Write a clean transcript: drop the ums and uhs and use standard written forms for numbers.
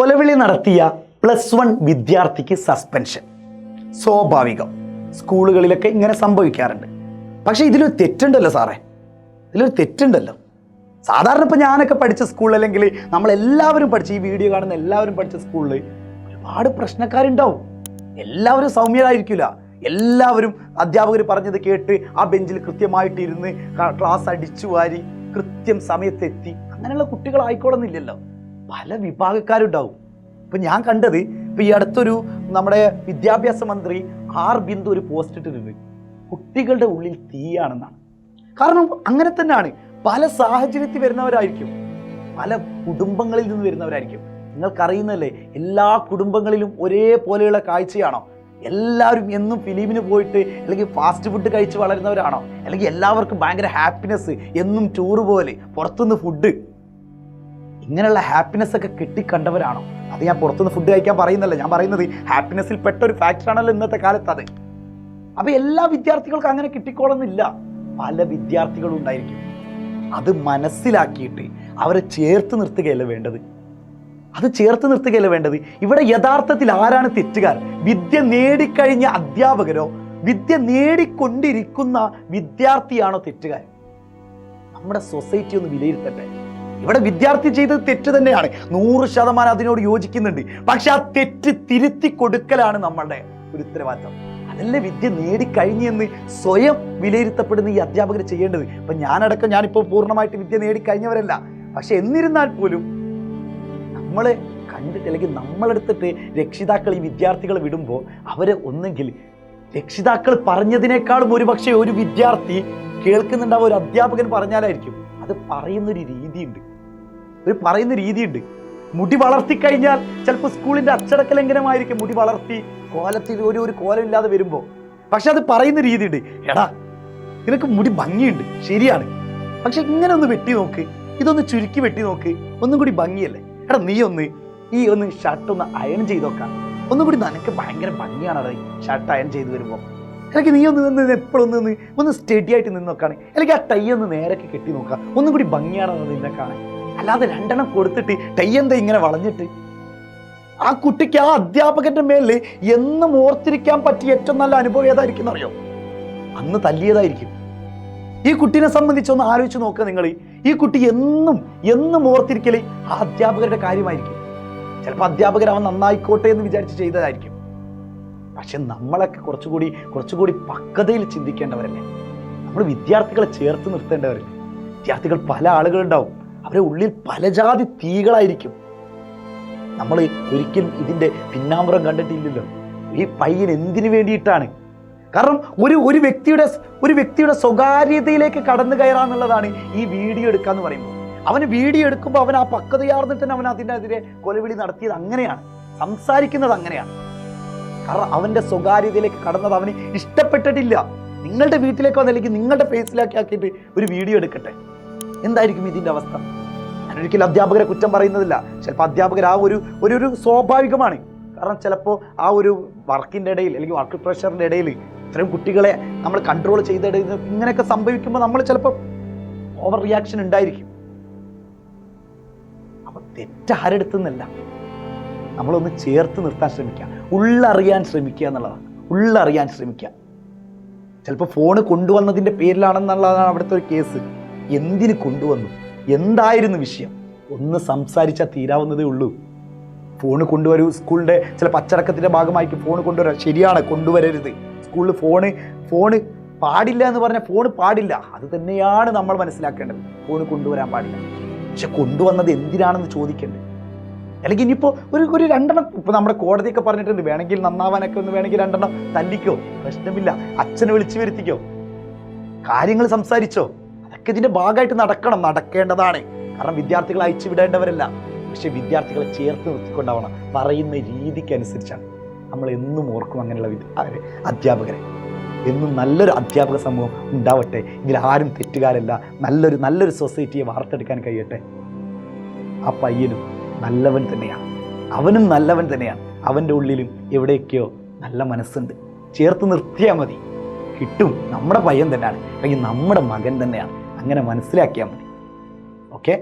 കൊലവിളി നടത്തിയ +1 വിദ്യാർത്ഥിക്ക് സസ്പെൻഷൻ. സ്വാഭാവികം, സ്കൂളുകളിലൊക്കെ ഇങ്ങനെ സംഭവിക്കാറുണ്ട്. പക്ഷേ ഇതിലൊരു തെറ്റുണ്ടല്ലോ സാറേ, ഇതിലൊരു തെറ്റുണ്ടല്ലോ. സാധാരണ ഇപ്പോൾ ഞാനൊക്കെ പഠിച്ച സ്കൂളിൽ, അല്ലെങ്കിൽ നമ്മളെല്ലാവരും പഠിച്ച, ഈ വീഡിയോ കാണുന്ന എല്ലാവരും പഠിച്ച സ്കൂളിൽ ഒരുപാട് പ്രശ്നക്കാരുണ്ടാവും. എല്ലാവരും സൗമ്യരായിരിക്കില്ല. എല്ലാവരും അധ്യാപകർ പറഞ്ഞത് കേട്ട് ആ ബെഞ്ചിൽ കൃത്യമായിട്ട് ഇരുന്ന് ക്ലാസ് അടിച്ചു വാരി കൃത്യം സമയത്തെത്തി അങ്ങനെയുള്ള കുട്ടികളായിക്കോളന്നില്ലല്ലോ. പല വിഭാഗക്കാരുണ്ടാവും. ഇപ്പം ഞാൻ കണ്ടത്, ഇപ്പം ഈ അടുത്തൊരു നമ്മുടെ വിദ്യാഭ്യാസ മന്ത്രി ആർ ബിന്ദു ഒരു പോസ്റ്റ് ഇട്ടിട്ടുണ്ട്, കുട്ടികളുടെ ഉള്ളിൽ തീയാണെന്നാണ്. കാരണം അങ്ങനെ തന്നെയാണ്. പല സാഹചര്യത്തിൽ വരുന്നവരായിരിക്കും, പല കുടുംബങ്ങളിൽ നിന്ന് വരുന്നവരായിരിക്കും. നിങ്ങൾക്കറിയുന്നല്ലേ, എല്ലാ കുടുംബങ്ങളിലും ഒരേപോലെയുള്ള കാഴ്ചയാണോ? എല്ലാവരും എന്നും ഫിലിമിന് പോയിട്ട് അല്ലെങ്കിൽ ഫാസ്റ്റ് ഫുഡ് കഴിച്ച് വളരുന്നവരാണോ? അല്ലെങ്കിൽ എല്ലാവർക്കും ഭയങ്കര ഹാപ്പിനെസ്, എന്നും ടൂറ് പോലെ, പുറത്തുനിന്ന് ഫുഡ്, ഇങ്ങനെയുള്ള ഹാപ്പിനെസ് ഒക്കെ കിട്ടിക്കണ്ടവരാണോ? അത് ഞാൻ പുറത്തുനിന്ന് ഫുഡ് കഴിക്കാൻ പറയുന്നല്ല, ഞാൻ പറയുന്നത് ഹാപ്പിനെസ്സിൽ പെട്ട ഒരു ഫാക്ടറാണല്ലോ ഇന്നത്തെ കാലത്ത് അത്. അപ്പോൾ എല്ലാ വിദ്യാർത്ഥികൾക്കും അങ്ങനെ കിട്ടിക്കോളുന്നില്ല. പല വിദ്യാർത്ഥികളും ഉണ്ടായിരിക്കും. അത് മനസ്സിലാക്കിയിട്ട് അവരെ ചേർത്ത് നിർത്തുകയല്ല വേണ്ടത്. അത് ചേർത്ത് നിർത്തുകയല്ല വേണ്ടത്. ഇവിടെ യഥാർത്ഥത്തിൽ ആരാണ് തെറ്റുകാർ? വിദ്യ നേടിക്കഴിഞ്ഞ അധ്യാപകരോ വിദ്യ നേടിക്കൊണ്ടിരിക്കുന്ന വിദ്യാർത്ഥിയാണോ തെറ്റുകാർ? നമ്മുടെ സൊസൈറ്റി ഒന്ന് വിലയിരുത്തട്ടെ. ഇവിടെ വിദ്യാർത്ഥി ചെയ്തത് തെറ്റ് തന്നെയാണ്, 100% അതിനോട് യോജിക്കുന്നുണ്ട്. പക്ഷെ ആ തെറ്റ് തിരുത്തി കൊടുക്കലാണ് നമ്മളുടെ ഒരു ഉത്തരവാദിത്തം. അതല്ലേ വിദ്യ നേടിക്കഴിഞ്ഞെന്ന് സ്വയം വിലയിരുത്തപ്പെടുന്ന ഈ അധ്യാപകർ ചെയ്യേണ്ടത്. ഇപ്പം ഞാനിപ്പോൾ പൂർണ്ണമായിട്ട് വിദ്യ നേടിക്കഴിഞ്ഞവരല്ല. പക്ഷെ എന്നിരുന്നാൽ പോലും നമ്മളെ കണ്ടിട്ട്, അല്ലെങ്കിൽ നമ്മളെടുത്തിട്ട് രക്ഷിതാക്കൾ ഈ വിദ്യാർത്ഥികളെ വിടുമ്പോൾ അവരെ ഒന്നെങ്കിൽ രക്ഷിതാക്കൾ പറഞ്ഞതിനേക്കാളും ഒരുപക്ഷെ ഒരു വിദ്യാർത്ഥി കേൾക്കുന്നുണ്ടാവും ഒരു അധ്യാപകൻ പറഞ്ഞാലായിരിക്കും. അത് പറയുന്ന രീതിയുണ്ട്. മുടി വളർത്തിക്കഴിഞ്ഞാൽ ചിലപ്പോൾ സ്കൂളിൻ്റെ അച്ചടക്ക ലംഘനമായിരിക്കും മുടി വളർത്തി കോലത്തിൽ ഒരു കോലമില്ലാതെ വരുമ്പോൾ. പക്ഷെ അത് പറയുന്ന രീതിയുണ്ട്. എടാ, നിനക്ക് മുടി ഭംഗിയുണ്ട്, ശരിയാണ്, പക്ഷെ ഇങ്ങനെ ഒന്ന് വെട്ടി നോക്ക്, ഇതൊന്ന് ചുരുക്കി വെട്ടി നോക്ക്, ഒന്നും കൂടി ഭംഗിയല്ലേ. എടാ, നീ ഒന്ന് ഷർട്ട് ഒന്ന് അയൺ ചെയ്ത് നോക്കാം, ഒന്നും കൂടി നിനക്ക് ഭയങ്കര ഭംഗിയാണ് അത് ഷർട്ട് അയൺ ചെയ്ത് വരുമ്പോൾ. അല്ലെങ്കിൽ നീ എപ്പോഴൊന്ന് സ്റ്റഡി ആയിട്ട് നിന്ന് നോക്കാണ്, അല്ലെങ്കിൽ ആ ടൈ ഒന്ന് നേരൊക്കെ കെട്ടി നോക്കാം, ഒന്നും കൂടി ഭംഗിയാണെന്ന് നിന്നെ കാണാൻ. അല്ലാതെ 2 കൊടുത്തിട്ട് ടൈ എന്താ ഇങ്ങനെ വളഞ്ഞിട്ട്. ആ കുട്ടിക്ക് ആ അധ്യാപകന്റെ മേലിൽ എന്നും ഓർത്തിരിക്കാൻ പറ്റിയ ഏറ്റവും നല്ല അനുഭവം ഏതായിരിക്കും അറിയോ? അന്ന് തല്ലിയതായിരിക്കും. ഈ കുട്ടീനെ സംബന്ധിച്ചൊന്ന് ആലോചിച്ച് നോക്കുക നിങ്ങൾ. ഈ കുട്ടി എന്നും ഓർത്തിരിക്കല് ആ അധ്യാപകരുടെ കാര്യമായിരിക്കും. ചിലപ്പോൾ അധ്യാപകർ അവൻ നന്നായിക്കോട്ടെ എന്ന് വിചാരിച്ച് ചെയ്തതായിരിക്കും. പക്ഷെ നമ്മളൊക്കെ കുറച്ചുകൂടി പക്വതയിൽ ചിന്തിക്കേണ്ടവരല്ലേ. നമ്മൾ വിദ്യാർത്ഥികളെ ചേർത്ത് നിർത്തേണ്ടവരല്ലേ. വിദ്യാർത്ഥികൾ പല ആളുകളുണ്ടാവും, അവരുടെ ഉള്ളിൽ പല ജാതി തീകളായിരിക്കും. നമ്മൾ ഒരിക്കലും ഇതിൻ്റെ പിന്നാമ്പുറം കണ്ടിട്ടില്ലല്ലോ. ഈ പയ്യൻ എന്തിനു വേണ്ടിയിട്ടാണ്? കാരണം ഒരു വ്യക്തിയുടെ സ്വകാര്യതയിലേക്ക് കടന്നു കയറാന്നുള്ളതാണ് ഈ വീഡിയോ എടുക്കാന്ന് പറയുമ്പോൾ. അവന് വീഡിയോ എടുക്കുമ്പോൾ അവൻ ആ പക്വതയാർന്നിട്ട് തന്നെ അവൻ അതിനെതിരെ കൊലവിളി നടത്തിയത് അങ്ങനെയാണ്, സംസാരിക്കുന്നത് അങ്ങനെയാണ്. കാരണം അവൻ്റെ സ്വകാര്യതയിലേക്ക് കടന്നത് അവന് ഇഷ്ടപ്പെട്ടിട്ടില്ല. നിങ്ങളുടെ വീട്ടിലേക്ക് വന്നല്ലെങ്കിൽ നിങ്ങളുടെ ഫേസിലാക്കി ആക്കിയിട്ട് ഒരു വീഡിയോ എടുക്കട്ടെ, എന്തായിരിക്കും ഇതിൻ്റെ അവസ്ഥ? ഞാനൊരിക്കലും അധ്യാപകരെ കുറ്റം പറയുന്നതില്ല. ചിലപ്പോൾ അധ്യാപകർ ആ ഒരു സ്വാഭാവികമാണ്. കാരണം ചിലപ്പോൾ ആ ഒരു വർക്കിൻ്റെ ഇടയിൽ, അല്ലെങ്കിൽ വർക്ക് പ്രഷറിൻ്റെ ഇടയിൽ ഇത്രയും കുട്ടികളെ നമ്മൾ കൺട്രോൾ ചെയ്തിടയിൽ ഇങ്ങനെയൊക്കെ സംഭവിക്കുമ്പോൾ നമ്മൾ ചിലപ്പോൾ ഓവർ റിയാക്ഷൻ ഉണ്ടായിരിക്കും. അപ്പം തെറ്റാരെടുത്തുന്നല്ല, നമ്മളൊന്ന് ചേർത്ത് നിർത്താൻ ശ്രമിക്കുക, ഉള്ളറിയാൻ ശ്രമിക്കുക എന്നുള്ളതാണ്. ഉള്ളറിയാൻ ശ്രമിക്കുക. ചിലപ്പോൾ ഫോണ് കൊണ്ടുവന്നതിൻ്റെ പേരിലാണെന്നുള്ളതാണ് അവിടുത്തെ ഒരു കേസ്. എന്തിന് കൊണ്ടുവന്നു, എന്തായിരുന്നു വിഷയം, ഒന്ന് സംസാരിച്ചാൽ തീരാവുന്നതേ ഉള്ളൂ. ഫോണ് കൊണ്ടുവരൂ, സ്കൂളിൻ്റെ ചില അച്ചടക്കത്തിൻ്റെ ഭാഗമായിട്ട് ഫോൺ കൊണ്ടുവരാം, ശരിയാണ്, കൊണ്ടുവരരുത്. സ്കൂളിൽ ഫോണ് പാടില്ല എന്ന് പറഞ്ഞാൽ ഫോണ് പാടില്ല, അത് തന്നെയാണ് നമ്മൾ മനസ്സിലാക്കേണ്ടത്. ഫോണ് കൊണ്ടുവരാൻ പാടില്ല. പക്ഷെ കൊണ്ടുവന്നത് എന്തിനാണെന്ന് ചോദിക്കേണ്ടത്. അല്ലെങ്കിൽ ഇനിയിപ്പോൾ ഒരു 2 ഇപ്പോൾ നമ്മുടെ കോടതിയൊക്കെ പറഞ്ഞിട്ടുണ്ട്, വേണമെങ്കിൽ നന്നാവാനൊക്കെ വേണമെങ്കിൽ 2 തല്ലിക്കോ, പ്രശ്നമില്ല, അച്ഛനെ വിളിച്ചു വരുത്തിക്കോ, കാര്യങ്ങൾ സംസാരിച്ചോ, അതൊക്കെ ഇതിൻ്റെ ഭാഗമായിട്ട് നടക്കേണ്ടതാണ്. കാരണം വിദ്യാർത്ഥികളെ അയച്ചു വിടേണ്ടവരല്ല. പക്ഷെ വിദ്യാർത്ഥികളെ ചേർത്ത് നിർത്തിക്കൊണ്ടാവണം. പറയുന്ന രീതിക്കനുസരിച്ചാണ്. നമ്മൾ എന്നും ഓർക്കും അങ്ങനെയുള്ള അധ്യാപകരെ. എന്നും നല്ലൊരു അധ്യാപക സമൂഹം ഉണ്ടാവട്ടെ. ഇതിലാരും തെറ്റുകാരല്ല. നല്ലൊരു സൊസൈറ്റിയെ വാർത്തെടുക്കാൻ കഴിയട്ടെ. ആ പയ്യനും നല്ലവൻ തന്നെയാണ്, അവനും നല്ലവൻ തന്നെയാണ്. അവൻ്റെ ഉള്ളിലും എവിടെയൊക്കെയോ നല്ല മനസ്സുണ്ട്. ചേർത്ത് നിർത്തിയാൽ മതി, കിട്ടും. നമ്മുടെ പയ്യൻ തന്നെയാണ്, അല്ലെങ്കിൽ നമ്മുടെ മകൻ തന്നെയാണ്. അങ്ങനെ മനസ്സിലാക്കിയാൽ മതി. ഓക്കെ.